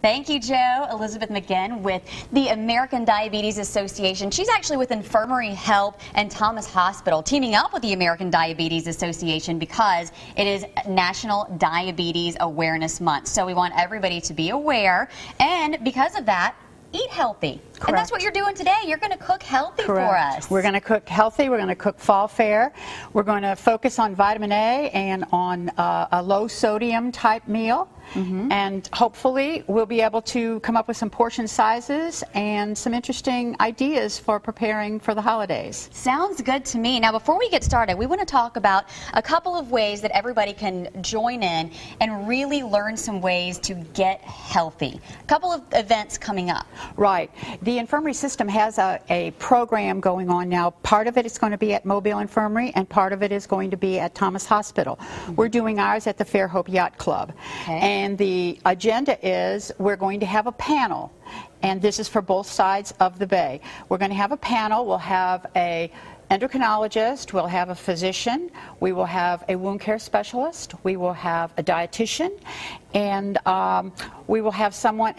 Thank you, Joe. Elizabeth McGinn with the American Diabetes Association. She's actually with Infirmary Help and Thomas Hospital, teaming up with the American Diabetes Association because it is National Diabetes Awareness Month. So we want everybody to be aware, and because of that, eat healthy. Correct. And that's what you're doing today. You're going to cook healthy Correct. for us. We're going to cook healthy. We're going to cook fall fare. We're going to focus on vitamin A and on a low sodium type meal. And hopefully we'll be able to come up with some portion sizes and some interesting ideas for preparing for the holidays. Sounds good to me. Now, before we get started, we want to talk about a couple of ways that everybody can join in and really learn some ways to get healthy. A couple of events coming up. Right. The infirmary system has a program going on now. Part of it is going to be at Mobile Infirmary, and part of it is going to be at Thomas Hospital. We're doing ours at the Fairhope Yacht Club. Okay. And the agenda is we're going to have a panel, and this is for both sides of the bay. We're going to have a panel. We'll have a endocrinologist, we'll have a physician, we will have a wound care specialist, we will have a dietitian, and we will have someone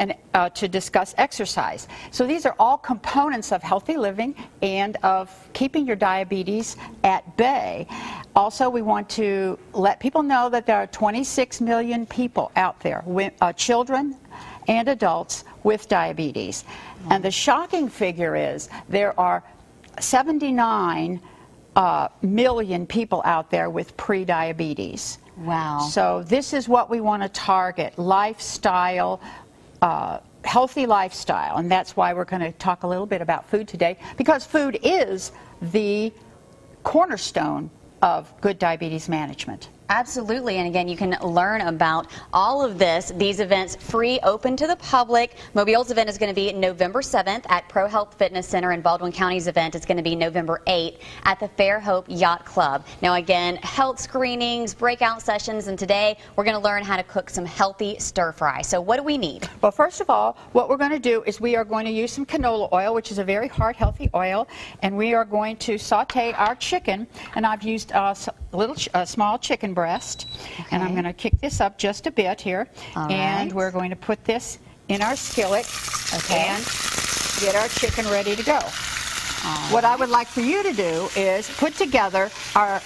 to discuss exercise. So these are all components of healthy living and of keeping your diabetes at bay. Also, we want to let people know that there are 26 million people out there, children and adults with diabetes. And the shocking figure is there are 79 million people out there with pre-diabetes. Wow. So this is what we want to target, lifestyle, healthy lifestyle. And that's why we're going to talk a little bit about food today, because food is the cornerstone of good diabetes management. Absolutely, and again, you can learn about all of these events free, open to the public. Mobile's event is going to be November 7th at Pro Health Fitness Center, and Baldwin County's event is going to be November 8th at the Fairhope Yacht Club. Now again, health screenings, breakout sessions, and today we're going to learn how to cook some healthy stir fry. So what do we need? Well, first of all, what we're going to do is we are going to use some canola oil, which is a very hard, healthy oil, and we are going to saute our chicken, and I've used a small chicken breast. Okay. And I'm going to kick this up just a bit here. All and right. we're going to put this in our skillet and get our chicken ready to go. What I would like for you to do is put together our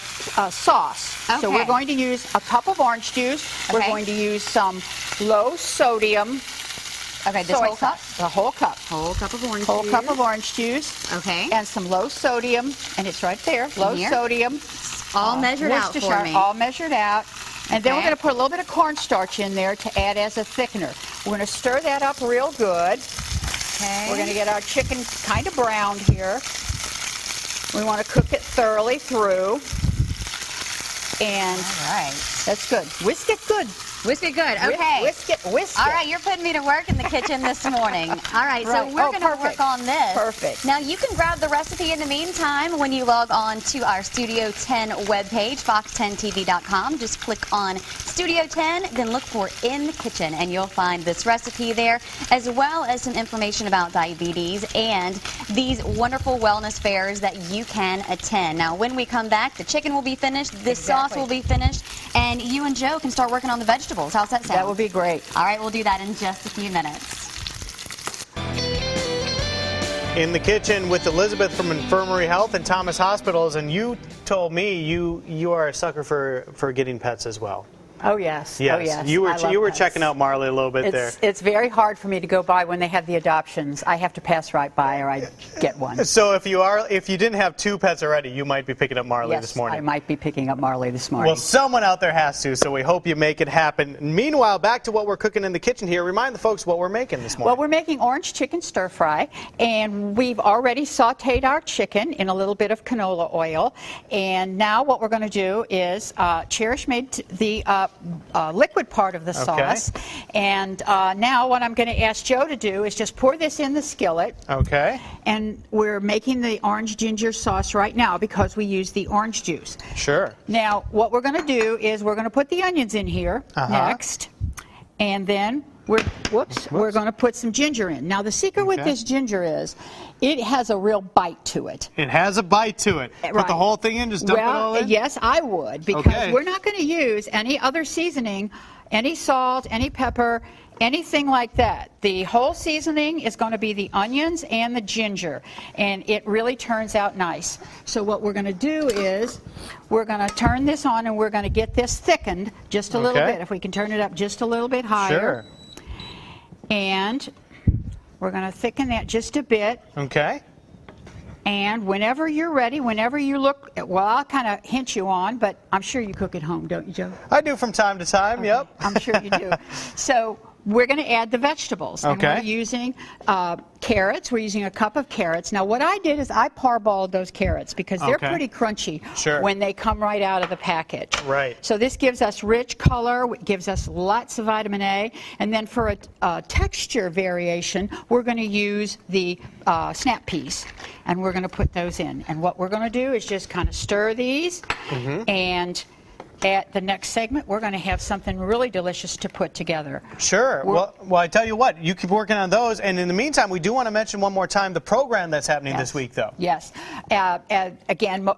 sauce. Okay. So we're going to use a cup of orange juice. Okay. We're going to use some low sodium. Okay, this whole cup? The whole cup. Whole cup of orange Whole juice. cup of orange juice. Okay. And some low sodium, and it's right there, low sodium. All measured out for me. All measured out. And then we're Okay. going to put a little bit of cornstarch in there to add as a thickener. We're going to stir that up real good. Okay. We're going to get our chicken kind of browned here. We want to cook it thoroughly through. And All right. that's good. Whisk it good. Whisk it good. Okay. Whisk it. Whisk All it. right, you're putting me to work in the kitchen this morning. All right, so Right. we're Oh, going to work perfect. on this. Perfect. Now, you can grab the recipe in the meantime when you log on to our Studio 10 webpage, fox10tv.com. Just click on Studio 10, then look for In the Kitchen, and you'll find this recipe there, as well as some information about diabetes and these wonderful wellness fairs that you can attend. Now, when we come back, the chicken will be finished, this sauce will be finished, and you and Joe can start working on the vegetables. How's that sound? That would be great. All right, we'll do that in just a few minutes. In the kitchen with Elizabeth from Infirmary Health and Thomas Hospitals, and you told me you are a sucker for getting pets as well. Oh, yes. Yes, Oh, yes. you I love were pets. checking out Marley a little bit there. It's very hard for me to go by when they have the adoptions. I have to pass right by or I get one. So if you didn't have two pets already, you might be picking up Marley this morning. I might be picking up Marley this morning. Well, someone out there has to, so we hope you make it happen. Meanwhile, back to what we're cooking in the kitchen here. Remind the folks what we're making this morning. Well, we're making orange chicken stir fry, and we've already sauteed our chicken in a little bit of canola oil. And now what we're going to do is Cherish made the liquid part of the sauce. And now what I'm going to ask Joe to do is just pour this in the skillet. Okay. And we're making the orange ginger sauce right now because we use the orange juice. Sure. Now, what we're going to do is we're going to put the onions in here next. And then we're going to put some ginger in. Now, the secret with this ginger is it has a real bite to it. It has a bite to it. Right. Put the whole thing in, just dump it all in? Yes, I would, because we're not going to use any other seasoning, any salt, any pepper, anything like that. The whole seasoning is going to be the onions and the ginger, and it really turns out nice. So what we're going to do is we're going to turn this on, and we're going to get this thickened just a little bit. If we can turn it up just a little bit higher. Sure. And we're going to thicken that just a bit. Okay. And whenever you're ready, whenever you look, well, I'll kind of hint you on, but I'm sure you cook at home, don't you, Joe? I do from time to time, Okay. yep. I'm sure you do. So we're going to add the vegetables. And we're using carrots. We're using a cup of carrots. Now, what I did is I parboiled those carrots because they're pretty crunchy when they come right out of the package. Right. So this gives us rich color, it gives us lots of vitamin A. And then for a texture variation, we're going to use the snap peas. And we're going to put those in. And what we're going to do is just kind of stir these. And at the next segment, we're going to have something really delicious to put together. Sure. Well, I tell you what, you keep working on those. And in the meantime, we do want to mention one more time the program that's happening this week, though. Yes. Again,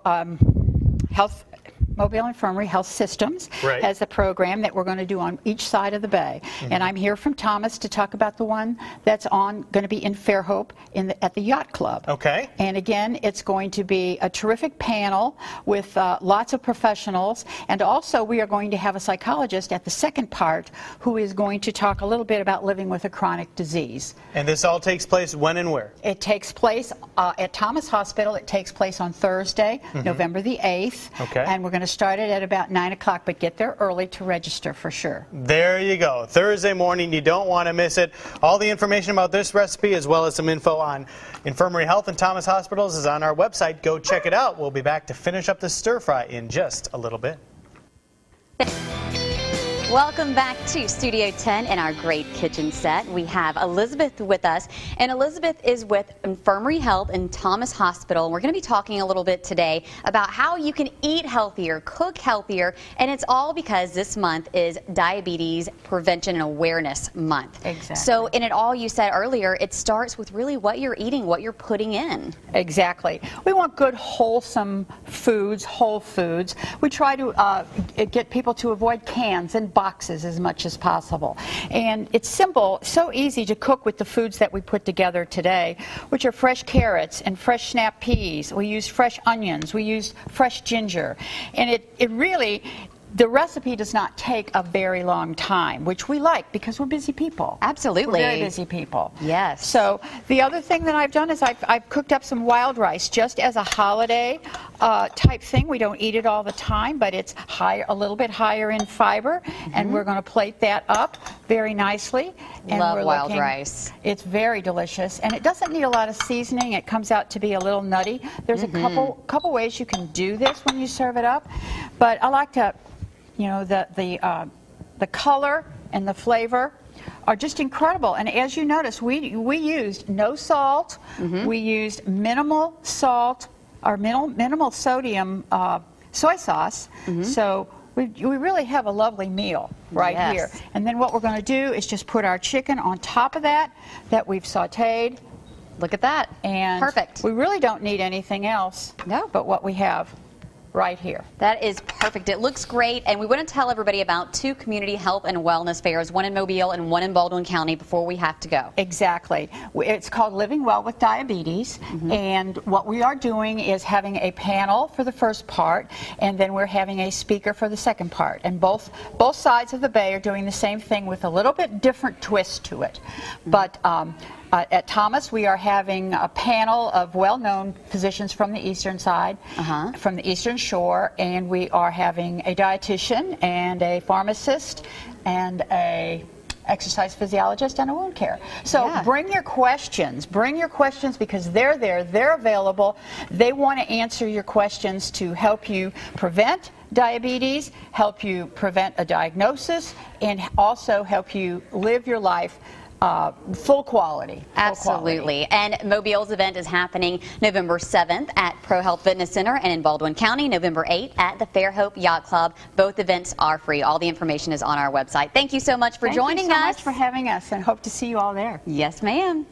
Mobile Infirmary Health Systems has a program that we're going to do on each side of the bay. And I'm here from Thomas to talk about the one that's going to be in Fairhope at the Yacht Club. Okay. And again, it's going to be a terrific panel with lots of professionals. And also, we are going to have a psychologist at the second part who is going to talk a little bit about living with a chronic disease. And this all takes place when and where? It takes place at Thomas Hospital. It takes place on Thursday, November the 8th. Okay. And we're going to start it at about 9 o'clock, but get there early to register for sure. There you go. Thursday morning. You don't want to miss it. All the information about this recipe, as well as some info on Infirmary Health and Thomas Hospitals, is on our website. Go check it out. We'll be back to finish up the stir fry in just a little bit. Welcome back to Studio 10 and our great kitchen set. We have Elizabeth with us, and Elizabeth is with Infirmary Health and Thomas Hospital. We're going to be talking a little bit today about how you can eat healthier, cook healthier, and it's all because this month is Diabetes Prevention and Awareness Month. Exactly. So in it all, you said earlier, it starts with really what you're eating, what you're putting in. Exactly. We want good, wholesome foods, whole foods. We try to get people to avoid cans and boxes as much as possible. And it's simple, so easy to cook with the foods that we put together today, which are fresh carrots and fresh snap peas. We use fresh onions. We use fresh ginger. And it really, the recipe does not take a very long time, which we like because we're busy people. Absolutely. We're very busy people. Yes. So the other thing that I've done is I've cooked up some wild rice just as a holiday type thing. We don't eat it all the time, but it's a little bit higher in fiber, and we're going to plate that up very nicely. And love wild rice. It's very delicious, and it doesn't need a lot of seasoning. It comes out to be a little nutty. There's a couple ways you can do this when you serve it up, but I like to, you know, the color and the flavor are just incredible. And as you notice, we used no salt. We used minimal salt or minimal sodium soy sauce. So we really have a lovely meal right here. And then what we're going to do is just put our chicken on top of that we've sauteed. Look at that. And perfect. We really don't need anything else but what we have right here. That is perfect. It looks great, and we want to tell everybody about 2 community health and wellness fairs, one in Mobile and one in Baldwin County, before we have to go. Exactly. It's called Living Well with Diabetes, and what we are doing is having a panel for the first part, and then we're having a speaker for the second part. And both sides of the bay are doing the same thing with a little bit different twist to it. But at Thomas, we are having a panel of well-known physicians from the eastern side, from the eastern shore, and we are having a dietitian and a pharmacist and a exercise physiologist and a wound care. So bring your questions because they're there, they're available. They want to answer your questions to help you prevent diabetes, help you prevent a diagnosis, and also help you live your life full quality. Absolutely. And Mobile's event is happening November 7th at ProHealth Fitness Center, and in Baldwin County, November 8th at the Fairhope Yacht Club. Both events are free. All the information is on our website. Thank you so much for joining us. Thank you so much for having us, and hope to see you all there. Yes, ma'am.